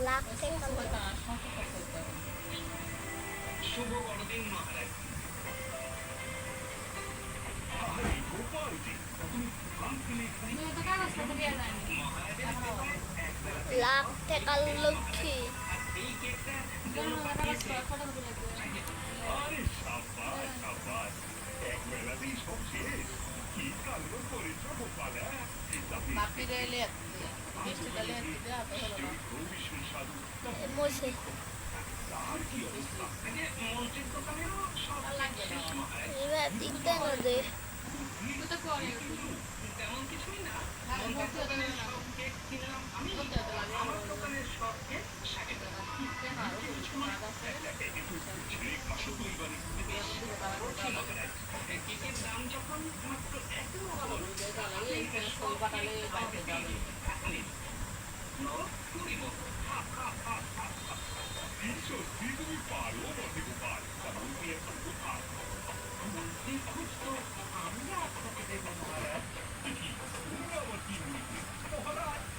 লাখ টাকা শুভ বড়দিন মহারাজ। লাখ টাকা লক্ষ্মী মসে এবার দিকটা না দে তেমন কিছুই না, আমার দোকানের সব কেক ষাটের টাকা। কেকের দাম যখন মাত্র 1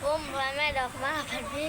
ও ভাই রক মারা ফেলবি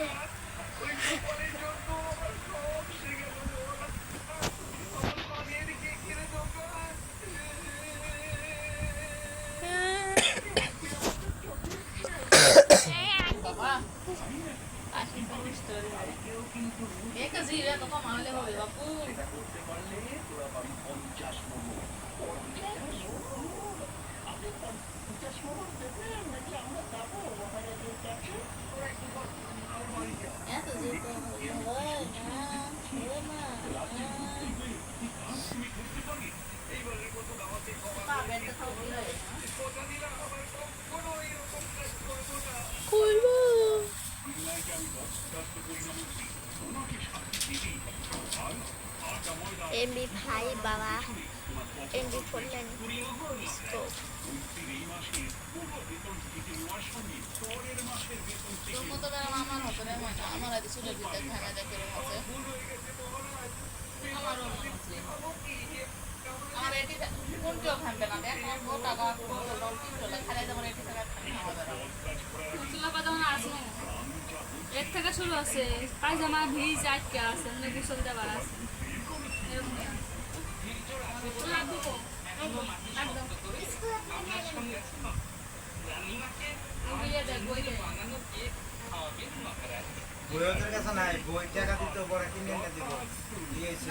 এমবি ভাই বাবা এমবি করলেন এর থেকে শুরু আছে পায়জামা ভিজ আটকে আছে গোসল দেওয়ার আছে বইয়ের কাছে নাই বই টাকা দিতে পরে কিনে এনে দিব দিয়েছে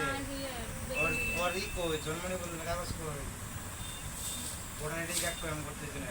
ওর ই কই জন্মনি বললেন কাগজ কই ওরা এটাই কাট করে আমি করতেছি না